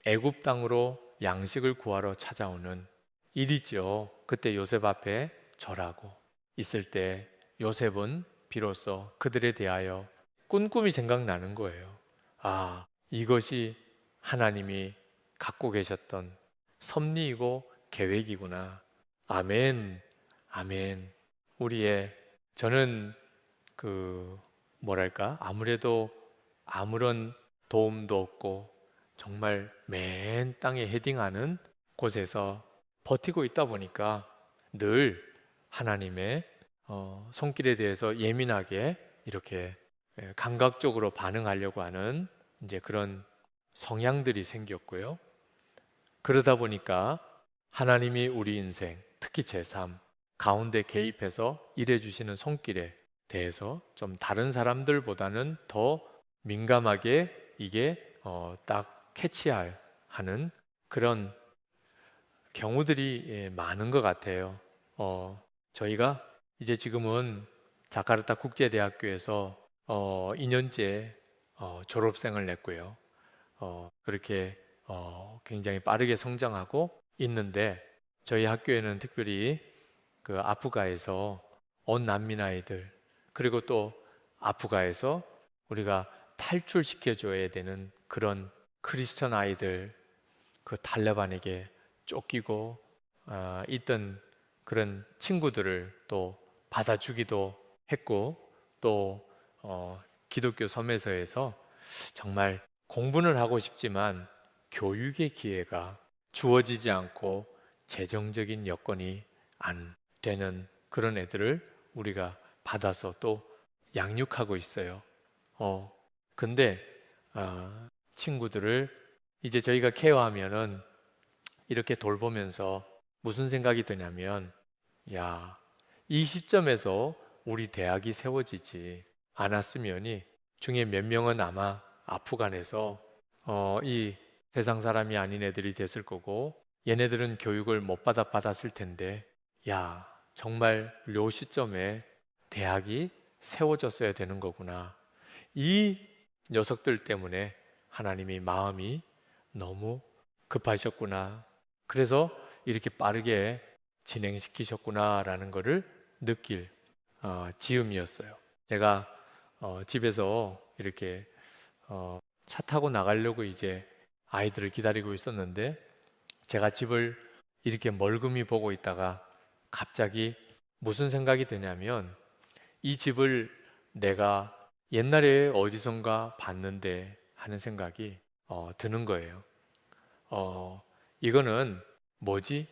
애굽 땅으로 양식을 구하러 찾아오는 일이죠. 그때 요셉 앞에 절하고 있을 때 요셉은 비로소 그들에 대하여 꾼꿈이 생각나는 거예요. 아, 이것이 하나님이 갖고 계셨던 섭리이고 계획이구나. 아멘, 아멘. 저는 아무래도 아무런 도움도 없고 정말 맨 땅에 헤딩하는 곳에서 버티고 있다 보니까 늘 하나님의 손길에 대해서 예민하게 이렇게 감각적으로 반응하려고 하는 이제 그런 성향들이 생겼고요. 그러다 보니까 하나님이 우리 인생, 특히 제3 가운데 개입해서 일해주시는 손길에 대해서 좀 다른 사람들보다는 더 민감하게 이게 딱 캐치할 하는 그런 경우들이 많은 것 같아요. 저희가 이제 지금은 자카르타 국제대학교에서 2년째 졸업생을 냈고요. 그렇게 굉장히 빠르게 성장하고 있는데 저희 학교에는 특별히 그 아프가에서 온 난민 아이들 그리고 또 아프가에서 우리가 탈출시켜 줘야 되는 그런 크리스천 아이들 그 탈레반에게 쫓기고 있던 그런 친구들을 또 받아주기도 했고 또 기독교 섬에서에서 정말 공부는 하고 싶지만 교육의 기회가 주어지지 않고 재정적인 여건이 안 되는 그런 애들을 우리가 받아서 또 양육하고 있어요. 근데 친구들을 이제 저희가 케어하면은 이렇게 돌보면서 무슨 생각이 드냐면, 야, 이 시점에서 우리 대학이 세워지지 않았으면이 중에 몇 명은 아마 아프간에서 이 세상 사람이 아닌 애들이 됐을 거고 얘네들은 교육을 못 받았을 텐데 야, 정말 요 시점에 대학이 세워졌어야 되는 거구나. 이 녀석들 때문에 하나님이 마음이 너무 급하셨구나. 그래서 이렇게 빠르게 진행시키셨구나라는 것을 느낄 즈음이었어요. 제가 집에서 이렇게 차 타고 나가려고 이제 아이들을 기다리고 있었는데 제가 집을 이렇게 멀금히 보고 있다가 갑자기 무슨 생각이 드냐면 이 집을 내가 옛날에 어디선가 봤는데 하는 생각이 드는 거예요. 이거는 뭐지?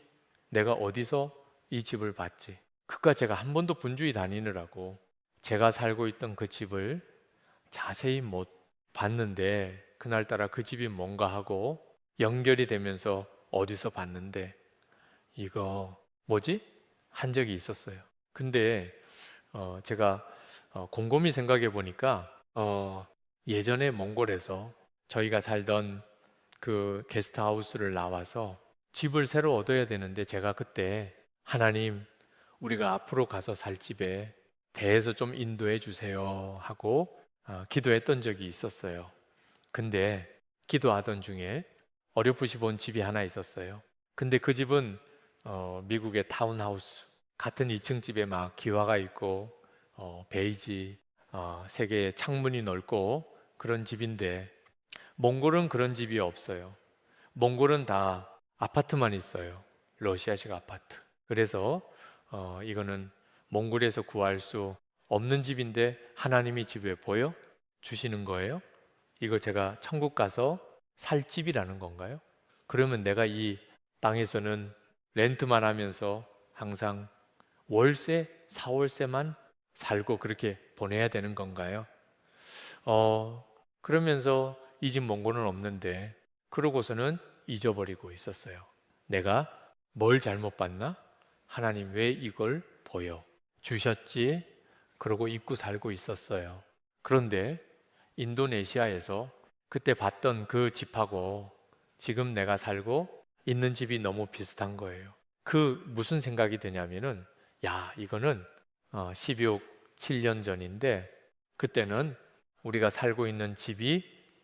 내가 어디서 이 집을 봤지? 그깟 제가 한 번도 분주히 다니느라고 제가 살고 있던 그 집을 자세히 못 봤는데 그날따라 그 집이 뭔가 하고 연결이 되면서 어디서 봤는데 이거 뭐지? 한 적이 있었어요. 근데 제가 곰곰이 생각해 보니까 예전에 몽골에서 저희가 살던 그 게스트하우스를 나와서 집을 새로 얻어야 되는데 제가 그때 하나님 우리가 앞으로 가서 살 집에 대해서 좀 인도해 주세요 하고 기도했던 적이 있었어요. 근데 기도하던 중에 어렴풋이 본 집이 하나 있었어요. 근데 그 집은 미국의 타운하우스 같은 2층 집에 막 기와가 있고 베이지 세 개의 창문이 넓고 그런 집인데 몽골은 그런 집이 없어요. 몽골은 다 아파트만 있어요. 러시아식 아파트. 그래서 이거는 몽골에서 구할 수 없는 집인데 하나님이 집에 보여 주시는 거예요. 이거 제가 천국 가서 살 집이라는 건가요? 그러면 내가 이 땅에서는 렌트만 하면서 항상 월세, 4월세만 살고 그렇게 보내야 되는 건가요? 그러면서 이 집 몽고는 없는데 그러고서는 잊어버리고 있었어요. 내가 뭘 잘못 봤나? 하나님 왜 이걸 보여 주셨지? 그러고 잊고 살고 있었어요. 그런데 인도네시아에서 그때 봤던 그 집하고 지금 내가 살고 있는 집이 너무 비슷한 거예요. 그 무슨 생각이 드냐면은 야, 이거는 12억 7년 전인데 그때는 우리가 살고 있는 집이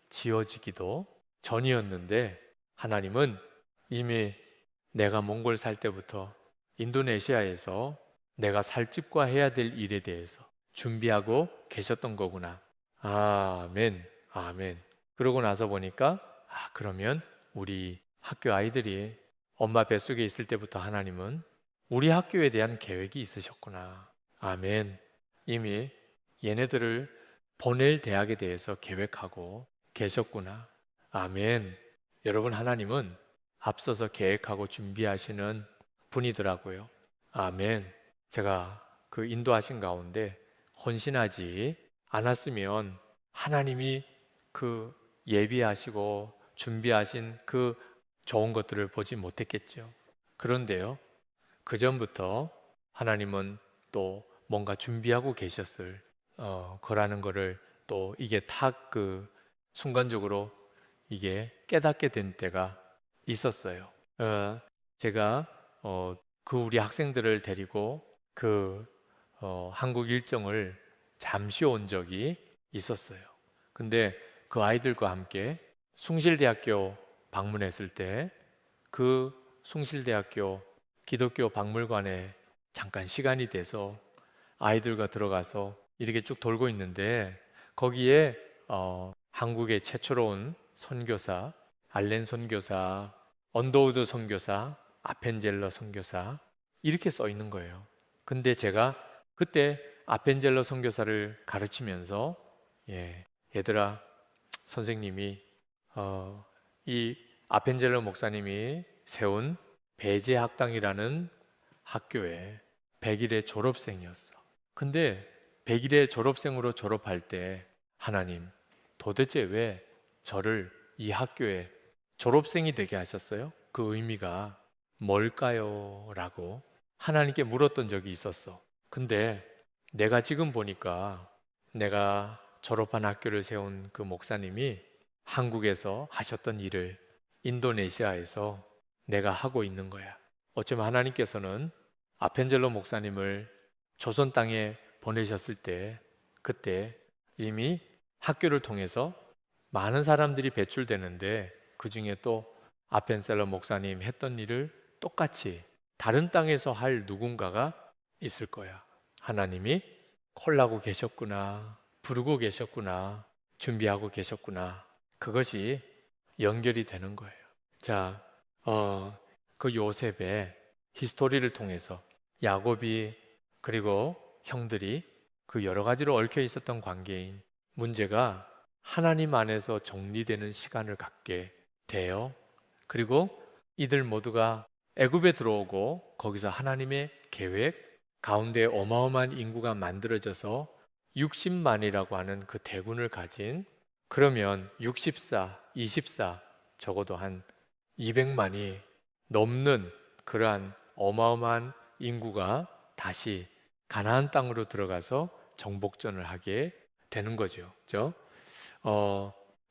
지어지기도 전이었는데 하나님은 이미 내가 몽골 살 때부터 인도네시아에서 내가 살 집과 해야 될 일에 대해서 준비하고 계셨던 거구나. 아멘, 아멘. 그러고 나서 보니까 그러면 우리 학교 아이들이 엄마 뱃속에 있을 때부터 하나님은 우리 학교에 대한 계획이 있으셨구나. 아멘. 이미 얘네들을 보낼 대학에 대해서 계획하고 계셨구나. 아멘. 여러분, 하나님은 앞서서 계획하고 준비하시는 분이더라고요. 아멘. 제가 그 인도하신 가운데 헌신하지 않았으면 하나님이 그 예비하시고 준비하신 그 좋은 것들을 보지 못했겠죠. 그런데요, 그 전부터 하나님은 또 뭔가 준비하고 계셨을 거라는 거를 또 이게 탁 그 순간적으로 이게 깨닫게 된 때가 있었어요. 제가 그 우리 학생들을 데리고 그 한국 일정을 잠시 온 적이 있었어요. 근데 그 아이들과 함께 숭실대학교 방문했을 때 그 숭실대학교 기독교 박물관에 잠깐 시간이 돼서 아이들과 들어가서 이렇게 쭉 돌고 있는데 거기에 한국의 최초로 온 선교사 알렌 선교사, 언더우드 선교사, 아펜젤러 선교사 이렇게 써 있는 거예요. 근데 제가 그때 아펜젤러 선교사를 가르치면서 얘들아 선생님이 이 아펜젤러 목사님이 세운 배제학당이라는 학교에 100일의 졸업생이었어. 근데 100일의 졸업생으로 졸업할 때 하나님 도대체 왜 저를 이 학교에 졸업생이 되게 하셨어요? 그 의미가 뭘까요? 라고 하나님께 물었던 적이 있었어. 근데 내가 지금 보니까 내가 졸업한 학교를 세운 그 목사님이 한국에서 하셨던 일을 인도네시아에서 내가 하고 있는 거야. 어쩌면 하나님께서는 아펜젤로 목사님을 조선 땅에 보내셨을 때 그때 이미 학교를 통해서 많은 사람들이 배출되는데 그 중에 또 아펜셀러 목사님 했던 일을 똑같이 다른 땅에서 할 누군가가 있을 거야. 하나님이 콜라고 계셨구나, 부르고 계셨구나, 준비하고 계셨구나. 그것이 연결이 되는 거예요. 자, 그 요셉의 히스토리를 통해서 야곱이 그리고 형들이 그 여러 가지로 얽혀 있었던 관계인 문제가 하나님 안에서 정리되는 시간을 갖게 돼요. 그리고 이들 모두가 애굽에 들어오고 거기서 하나님의 계획 가운데 어마어마한 인구가 만들어져서 60만이라고 하는 그 대군을 가진, 그러면 64, 24 적어도 한 200만이 넘는 그러한 어마어마한 인구가 다시 가나안 땅으로 들어가서 정복전을 하게 되는 거죠. 그죠?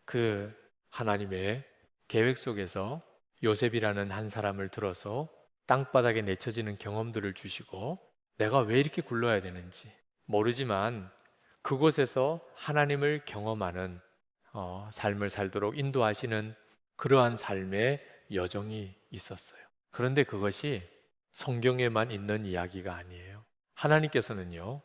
그 하나님의 계획 속에서 요셉이라는 한 사람을 들어서 땅바닥에 내쳐지는 경험들을 주시고 내가 왜 이렇게 굴러야 되는지 모르지만 그곳에서 하나님을 경험하는 삶을 살도록 인도하시는 그러한 삶의 여정이 있었어요. 그런데 그것이 성경에만 있는 이야기가 아니에요. 하나님께서는요,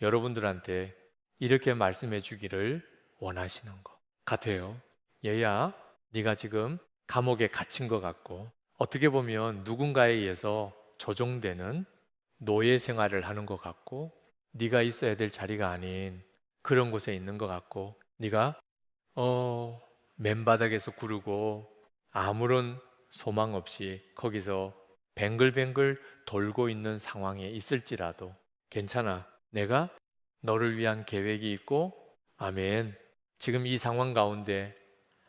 여러분들한테 이렇게 말씀해 주기를 원하시는 것 같아요. 얘야, 네가 지금 감옥에 갇힌 것 같고 어떻게 보면 누군가에 의해서 조종되는 노예 생활을 하는 것 같고 네가 있어야 될 자리가 아닌 그런 곳에 있는 것 같고 네가 맨바닥에서 구르고 아무런 소망 없이 거기서 뱅글뱅글 돌고 있는 상황에 있을지라도 괜찮아. 내가 너를 위한 계획이 있고, 아멘. 지금 이 상황 가운데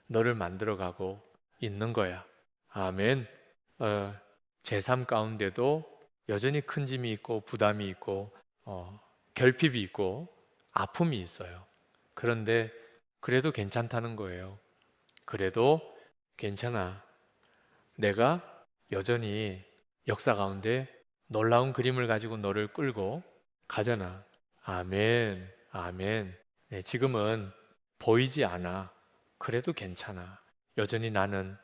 너를 만들어가고 있는 거야. 아멘. 제3 가운데도 여전히 큰 짐이 있고 부담이 있고 결핍이 있고 아픔이 있어요. 그런데 그래도 괜찮다는 거예요. 그래도 괜찮아. 내가 여전히 역사 가운데 놀라운 그림을 가지고 너를 끌고 가잖아. 아멘, 아멘. 네, 지금은 보이지 않아. 그래도 괜찮아. 여전히 나는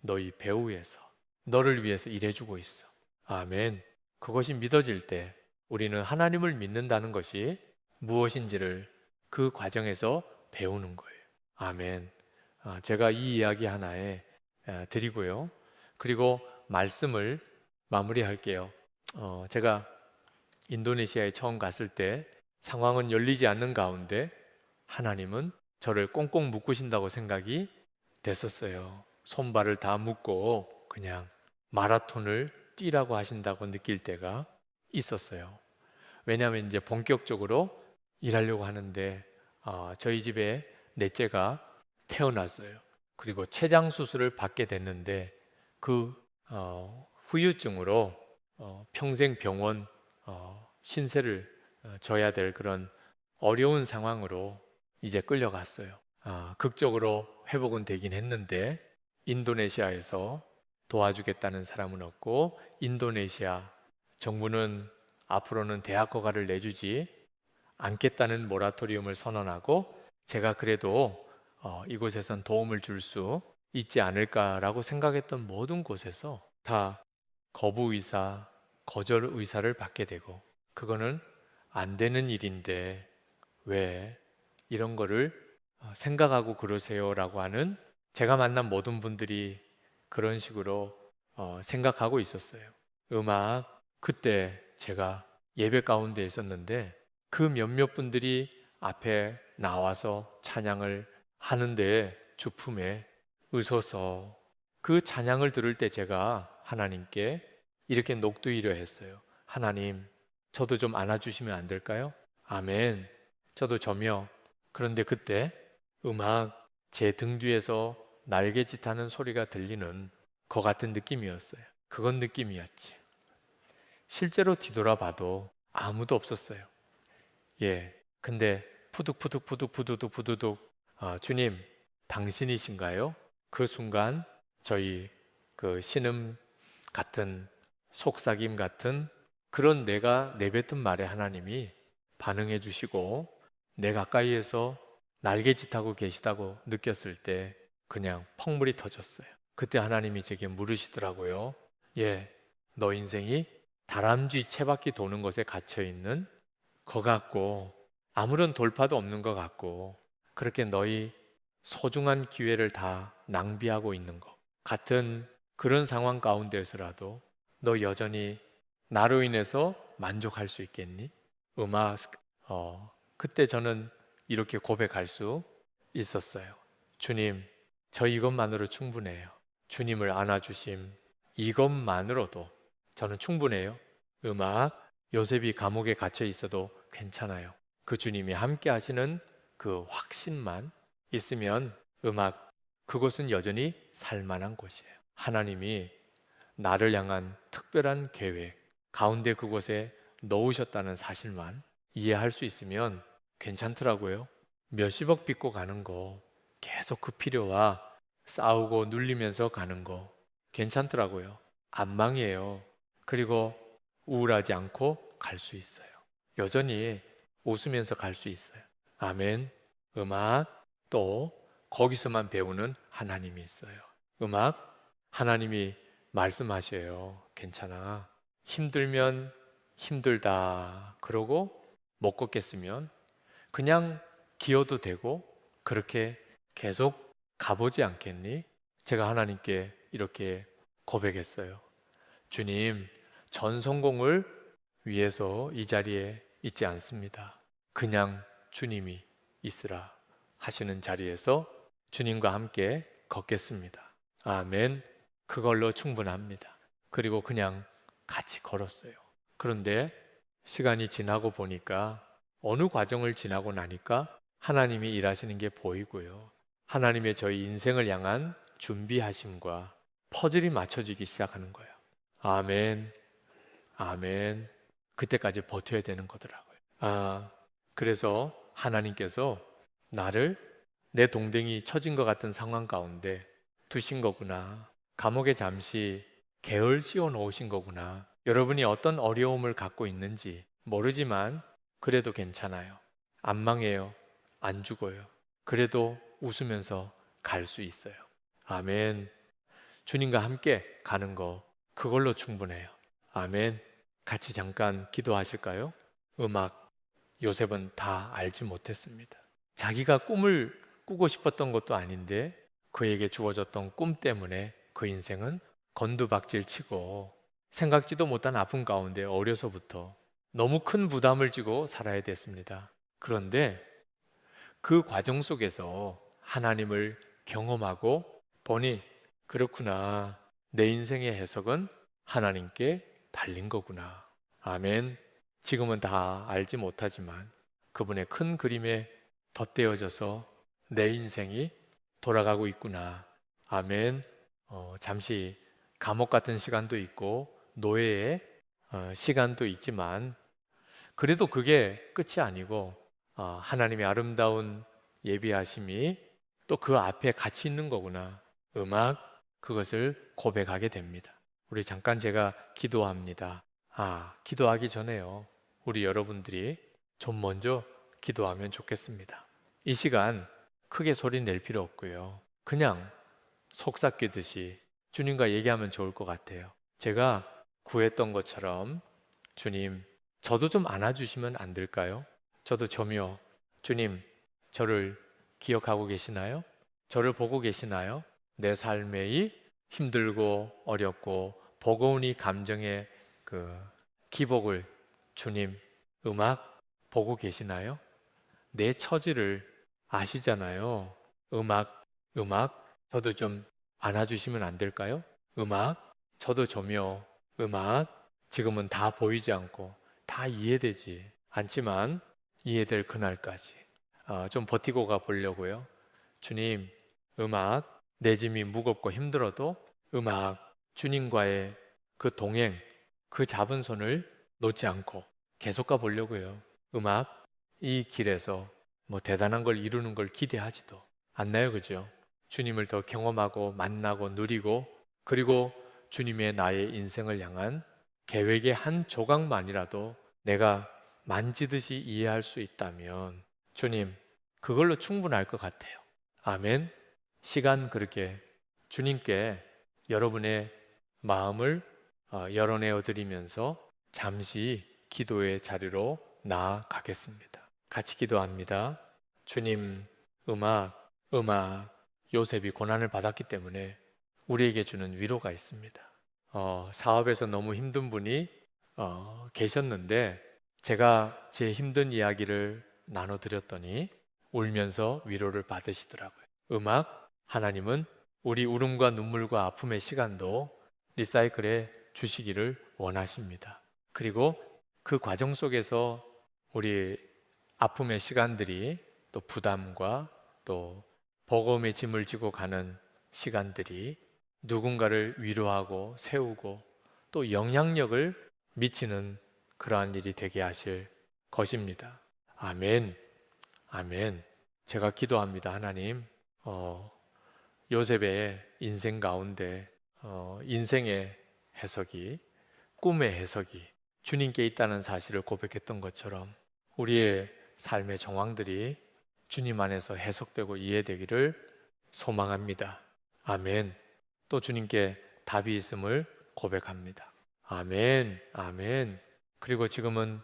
너희 배후에서 너를 위해서 일해주고 있어. 아멘. 그것이 믿어질 때 우리는 하나님을 믿는다는 것이 무엇인지를 그 과정에서 배우는 거예요. 아멘. 제가 이 이야기 하나에 드리고요. 그리고 말씀을 마무리할게요. 제가 인도네시아에 처음 갔을 때 상황은 열리지 않는 가운데 하나님은 저를 꽁꽁 묶으신다고 생각이 됐었어요. 손발을 다 묶고 그냥 마라톤을 뛰라고 하신다고 느낄 때가 있었어요. 왜냐하면 이제 본격적으로 일하려고 하는데 저희 집에 넷째가 태어났어요. 그리고 췌장 수술을 받게 됐는데 그 후유증으로 평생 병원 신세를 져야 될 그런 어려운 상황으로 이제 끌려갔어요. 극적으로 회복은 되긴 했는데 인도네시아에서 도와주겠다는 사람은 없고 인도네시아 정부는 앞으로는 대학 허가를 내주지 않겠다는 모라토리움을 선언하고 제가 그래도 이곳에선 도움을 줄 수 있지 않을까라고 생각했던 모든 곳에서 다 거부 의사, 거절 의사를 받게 되고 그거는 안 되는 일인데 왜 이런 거를 생각하고 그러세요라고 하는 제가 만난 모든 분들이 그런 식으로 생각하고 있었어요. 음악 그때 제가 예배 가운데 있었는데 그 몇몇 분들이 앞에 나와서 찬양을 하는데 주품에 의소서 그 찬양을 들을 때 제가 하나님께 이렇게 녹두이려 했어요. 하나님, 저도 좀 안아주시면 안 될까요? 아멘. 저도 저며. 그런데 그때 음악 제 등 뒤에서 날개짓하는 소리가 들리는 것 같은 느낌이었어요. 그건 느낌이었지. 실제로 뒤돌아봐도 아무도 없었어요. 예. 근데 푸득푸득 푸득푸득 푸득 주님 당신이신가요? 그 순간 저희 그 신음 같은 속삭임 같은 그런 내가 내뱉은 말에 하나님이 반응해 주시고 내 가까이에서 날개짓하고 계시다고 느꼈을 때 그냥 펑물이 터졌어요. 그때 하나님이 제게 물으시더라고요. 예, 너 인생이 다람쥐 채바퀴 도는 것에 갇혀 있는 것 같고 아무런 돌파도 없는 것 같고 그렇게 너희 소중한 기회를 다 낭비하고 있는 것 같은 그런 상황 가운데서라도 너 여전히 나로 인해서 만족할 수 있겠니? 음악, 그때 저는 이렇게 고백할 수 있었어요. 주님, 저 이것만으로 충분해요. 주님을 안아주심, 이것만으로도 저는 충분해요. 음악, 요셉이 감옥에 갇혀 있어도 괜찮아요. 그 주님이 함께 하시는 그 확신만 있으면 음악, 그곳은 여전히 살만한 곳이에요. 하나님이 나를 향한 특별한 계획 가운데 그곳에 넣으셨다는 사실만 이해할 수 있으면 괜찮더라고요. 몇십억 빚고 가는 거, 계속 그 필요와 싸우고 눌리면서 가는 거 괜찮더라고요. 안 망해요. 그리고 우울하지 않고 갈 수 있어요. 여전히 웃으면서 갈 수 있어요. 아멘. 음악, 또 거기서만 배우는 하나님이 있어요. 음악, 하나님이 말씀하셔요. 괜찮아. 힘들면 힘들다. 그러고 못 걷겠으면 그냥 기어도 되고 그렇게 계속 가보지 않겠니? 제가 하나님께 이렇게 고백했어요. 주님, 전 성공을 위해서 이 자리에 있지 않습니다. 그냥 주님이 있으라 하시는 자리에서 주님과 함께 걷겠습니다. 아멘. 그걸로 충분합니다. 그리고 그냥 같이 걸었어요. 그런데 시간이 지나고 보니까 어느 과정을 지나고 나니까 하나님이 일하시는 게 보이고요. 하나님의 저희 인생을 향한 준비하심과 퍼즐이 맞춰지기 시작하는 거예요. 아멘, 아멘. 그때까지 버텨야 되는 거더라고요. 그래서 하나님께서 나를 내 동댕이 처진 것 같은 상황 가운데 두신 거구나. 감옥에 잠시 게을 씌워 놓으신 거구나. 여러분이 어떤 어려움을 갖고 있는지 모르지만 그래도 괜찮아요. 안 망해요. 안 죽어요. 그래도 웃으면서 갈 수 있어요. 아멘. 주님과 함께 가는 거 그걸로 충분해요. 아멘. 같이 잠깐 기도하실까요? 음악, 요셉은 다 알지 못했습니다. 자기가 꿈을 꾸고 싶었던 것도 아닌데 그에게 주어졌던 꿈 때문에 그 인생은 곤두박질 치고 생각지도 못한 아픔 가운데 어려서부터 너무 큰 부담을 지고 살아야 됐습니다. 그런데 그 과정 속에서 하나님을 경험하고 보니 그렇구나. 내 인생의 해석은 하나님께 달린 거구나. 아멘. 지금은 다 알지 못하지만 그분의 큰 그림에 덧대어져서 내 인생이 돌아가고 있구나. 아멘. 잠시 감옥 같은 시간도 있고 노예의 시간도 있지만 그래도 그게 끝이 아니고 하나님의 아름다운 예비하심이 또 그 앞에 같이 있는 거구나. 음악 그것을 고백하게 됩니다. 우리 잠깐 제가 기도합니다. 기도하기 전에요. 우리 여러분들이 좀 먼저 기도하면 좋겠습니다. 이 시간 크게 소리 낼 필요 없고요. 그냥 속삭이듯이 주님과 얘기하면 좋을 것 같아요. 제가 구했던 것처럼 주님, 저도 좀 안아주시면 안 될까요? 저도 점요. 주님, 저를 기억하고 계시나요? 저를 보고 계시나요? 내 삶의 힘들고 어렵고 버거운 이 감정의 그 기복을 주님, 음악 보고 계시나요? 내 처지를 아시잖아요. 음악, 저도 좀 안아주시면 안 될까요? 음악, 저도 좀요. 음악, 지금은 다 보이지 않고 다 이해되지 않지만 이해될 그날까지 좀 버티고 가 보려고요. 주님, 음악, 내 짐이 무겁고 힘들어도 음악, 주님과의 그 동행, 그 잡은 손을 놓지 않고 계속 가 보려고요. 음악, 이 길에서 뭐 대단한 걸 이루는 걸 기대하지도 않나요, 그죠? 주님을 더 경험하고 만나고 누리고 그리고 주님의 나의 인생을 향한 계획의 한 조각만이라도 내가 만지듯이 이해할 수 있다면 주님, 그걸로 충분할 것 같아요. 아멘. 시간 그렇게 주님께 여러분의 마음을 열어내어 드리면서 잠시 기도의 자리로 나아가겠습니다. 같이 기도합니다. 주님, 음악, 요셉이 고난을 받았기 때문에 우리에게 주는 위로가 있습니다. 사업에서 너무 힘든 분이 계셨는데 제가 제 힘든 이야기를 나눠드렸더니 울면서 위로를 받으시더라고요. 하나님은 우리 울음과 눈물과 아픔의 시간도 리사이클해 주시기를 원하십니다. 그리고 그 과정 속에서 우리 아픔의 시간들이 또 부담과 또 버거움의 짐을 지고 가는 시간들이 누군가를 위로하고 세우고 또 영향력을 미치는 그러한 일이 되게 하실 것입니다. 아멘. 아멘. 제가 기도합니다. 하나님, 요셉의 인생 가운데 인생의 해석이, 꿈의 해석이 주님께 있다는 사실을 고백했던 것처럼 우리의 삶의 정황들이 주님 안에서 해석되고 이해되기를 소망합니다. 아멘. 또 주님께 답이 있음을 고백합니다. 아멘. 아멘. 그리고 지금은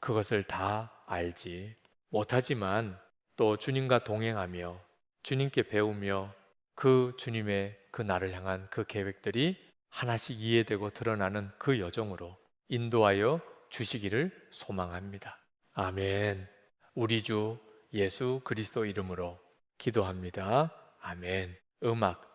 그것을 다 알지 못하지만 또 주님과 동행하며 주님께 배우며 그 주님의 그 나를 향한 그 계획들이 하나씩 이해되고 드러나는 그 여정으로 인도하여 주시기를 소망합니다. 아멘. 우리 주 예수 그리스도 이름으로 기도합니다. 아멘. 음악